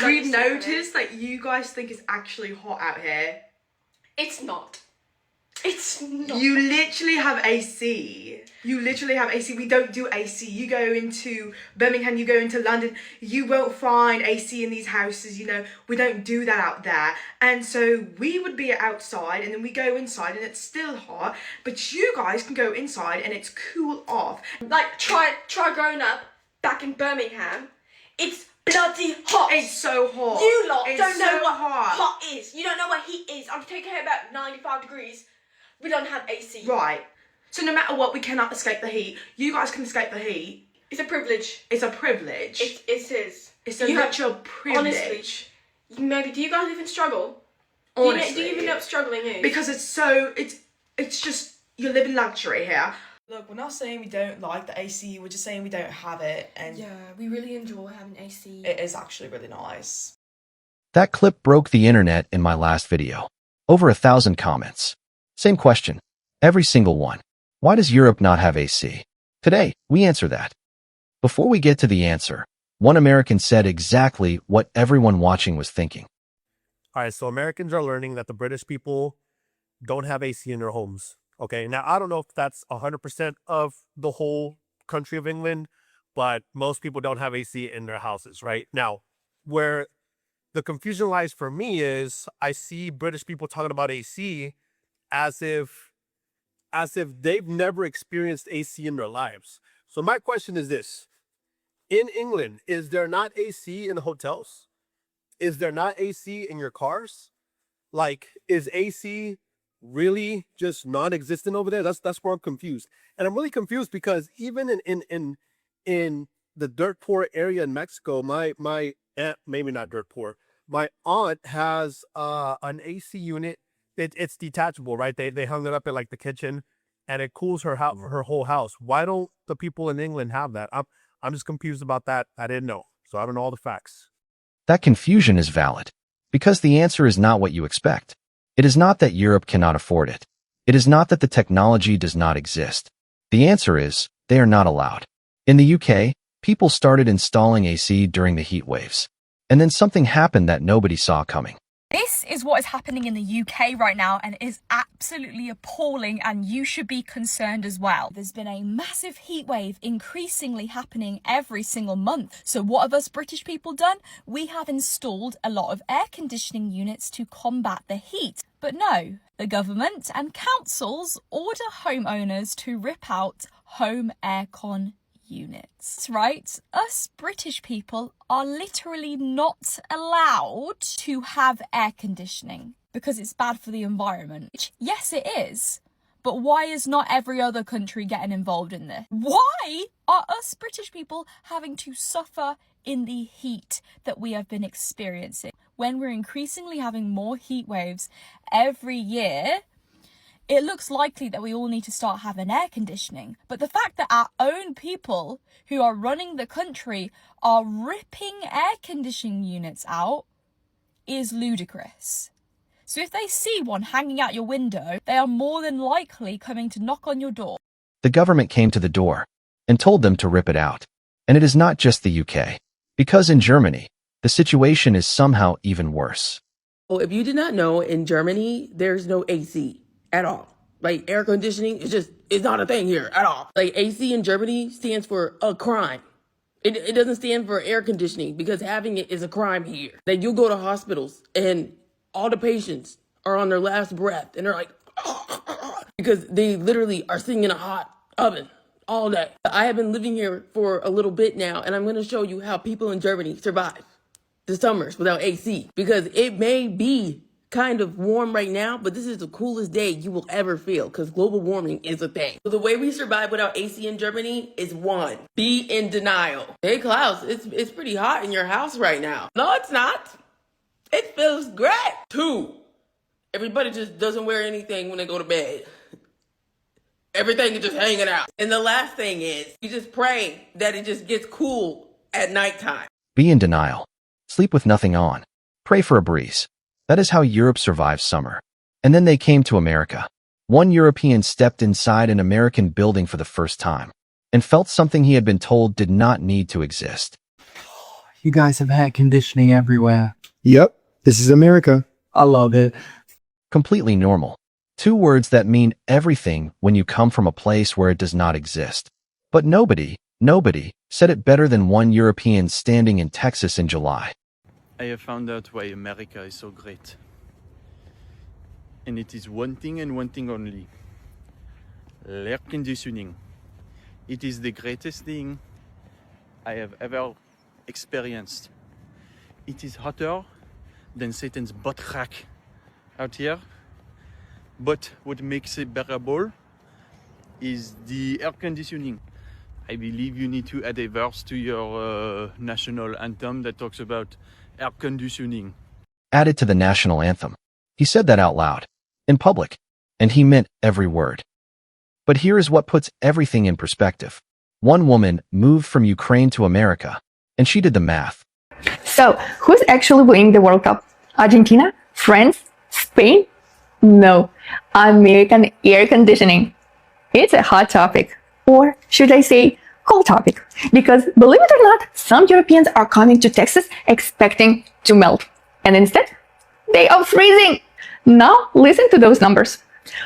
We've noticed that you guys think it's actually hot out here. It's not. It's not. You literally have AC. You literally have AC. We don't do AC. You go into Birmingham, you go into London, you won't find AC in these houses, you know. We don't do that out there. And so we would be outside and then we go inside and it's still hot. But you guys can go inside and it's cool off. Like, try growing up back in Birmingham. It's bloody hot. It's so hot. You lot it's don't know so what hot. hot is. You don't know what heat is. I'm taking it about 95 degrees. We don't have AC. Right. So no matter what, we cannot escape the heat. You guys can escape the heat. It's a privilege. It's a privilege. It is. It's a literal privilege. Honestly, maybe, do you guys even struggle? Honestly. Do you even know what struggling is? Because it's just, you live in luxury here. Look, we're not saying we don't like the AC, we're just saying we don't have it. And yeah, we really enjoy having AC. It is actually really nice. That clip broke the internet in my last video. Over 1,000 comments. Same question. Every single one. Why does Europe not have AC? Today, we answer that. Before we get to the answer, one American said exactly what everyone watching was thinking. All right, so Americans are learning that the British people don't have AC in their homes. Okay, now I don't know if that's 100% of the whole country of England, but most people don't have AC in their houses, right? Now, where the confusion lies for me is I see British people talking about AC as if they've never experienced AC in their lives. So my question is this. In England, is there not AC in the hotels? Is there not AC in your cars? Like, is AC really just non-existent over there? That's where I'm confused. And I'm really confused because even in the dirt poor area in Mexico, my aunt, maybe not dirt poor, my aunt has an AC unit. It's detachable, right? They hung it up in like the kitchen and it cools her whole house. Why don't the people in England have that? I'm just confused about that. I didn't know. So I don't know all the facts. That confusion is valid because the answer is not what you expect. It is not that Europe cannot afford it. It is not that the technology does not exist. The answer is they are not allowed. In the UK, people started installing AC during the heat waves. And then something happened that nobody saw coming. This is what is happening in the UK right now and it is absolutely appalling and you should be concerned as well. There's been a massive heat wave increasingly happening every single month. So what have us British people done? We have installed a lot of air conditioning units to combat the heat. But no, the government and councils order homeowners to rip out home aircon units, right? Us British people are literally not allowed to have air conditioning because it's bad for the environment. Which, yes, it is. But why is not every other country getting involved in this? Why are us British people having to suffer in the heat that we have been experiencing? When we're increasingly having more heat waves every year, it looks likely that we all need to start having air conditioning. But the fact that our own people who are running the country are ripping air conditioning units out is ludicrous. So if they see one hanging out your window, they are more than likely coming to knock on your door. The government came to the door and told them to rip it out. And it is not just the UK. Because in Germany, the situation is somehow even worse. Well, if you did not know, in Germany, there's no AC. At all. Like, air conditioning it's not a thing here at all. Like, AC in Germany stands for a crime. It doesn't stand for air conditioning because having it is a crime here. Like, you'll go to hospitals and all the patients are on their last breath and they're like, because they literally are sitting in a hot oven all day. I have been living here for a little bit now and I'm going to show you how people in Germany survive the summers without AC because it may be kind of warm right now, but this is the coolest day you will ever feel because global warming is a thing. So the way we survive without AC in Germany is 1, be in denial. Hey Klaus, it's pretty hot in your house right now. No, it's not. It feels great. 2, everybody just doesn't wear anything when they go to bed. Everything is just hanging out. And the last thing is you just pray that it just gets cool at nighttime. Be in denial. Sleep with nothing on. Pray for a breeze. That is how Europe survives summer. And then they came to America. One European stepped inside an American building for the first time and felt something he had been told did not need to exist. You guys have had conditioning everywhere. Yep, this is America. I love it. Completely normal. Two words that mean everything when you come from a place where it does not exist. But nobody said it better than one European standing in Texas in July. I have found out why America is so great. And it is one thing and one thing only. Air conditioning. It is the greatest thing I have ever experienced. It is hotter than Satan's butt crack out here. But what makes it bearable is the air conditioning. I believe you need to add a verse to your national anthem that talks about air conditioning. Added to the national anthem. He said that out loud, in public, and he meant every word. But here is what puts everything in perspective. One woman moved from Ukraine to America, and she did the math. So, who's actually winning the World Cup? Argentina? France? Spain? No, American air conditioning. It's a hot topic, or should I say, cold topic, because believe it or not, some Europeans are coming to Texas expecting to melt, and instead, they are freezing. Now, listen to those numbers.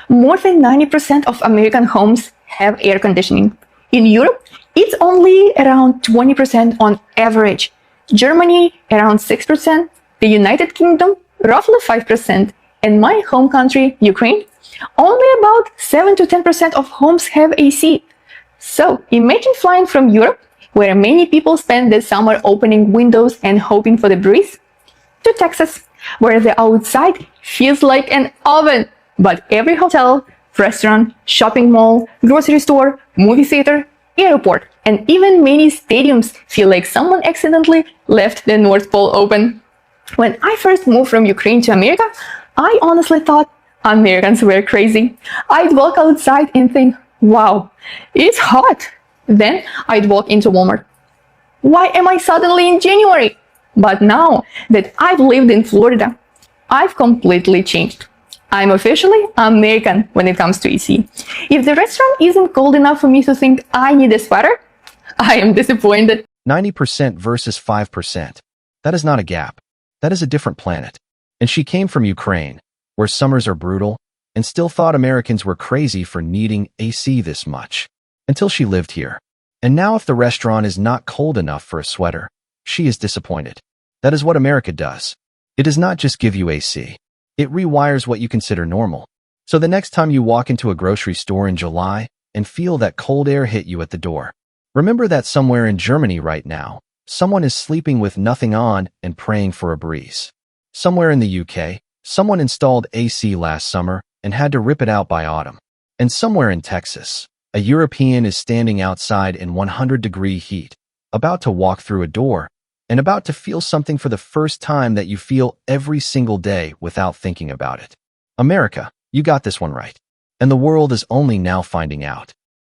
More than 90% of American homes have air conditioning. In Europe, it's only around 20% on average. Germany, around 6%. The United Kingdom, roughly 5%. And my home country, Ukraine, only about 7 to 10% of homes have AC. So imagine flying from Europe, where many people spend the summer opening windows and hoping for the breeze, to Texas, where the outside feels like an oven. But every hotel, restaurant, shopping mall, grocery store, movie theater, airport, and even many stadiums feel like someone accidentally left the North Pole open. When I first moved from Ukraine to America, I honestly thought Americans were crazy. I'd walk outside and think, wow, it's hot. Then I'd walk into Walmart. Why am I suddenly in January? But now that I've lived in Florida, I've completely changed. I'm officially American when it comes to AC. If the restaurant isn't cold enough for me to think I need a sweater, I am disappointed. 90% versus 5%. That is not a gap. That is a different planet. And she came from Ukraine, where summers are brutal, and still thought Americans were crazy for needing AC this much. Until she lived here. And now if the restaurant is not cold enough for a sweater, she is disappointed. That is what America does. It does not just give you AC. It rewires what you consider normal. So the next time you walk into a grocery store in July and feel that cold air hit you at the door, remember that somewhere in Germany right now, someone is sleeping with nothing on and praying for a breeze. Somewhere in the UK, someone installed AC last summer and had to rip it out by autumn. And somewhere in Texas, a European is standing outside in 100-degree heat, about to walk through a door, and about to feel something for the first time that you feel every single day without thinking about it. America, you got this one right. And the world is only now finding out.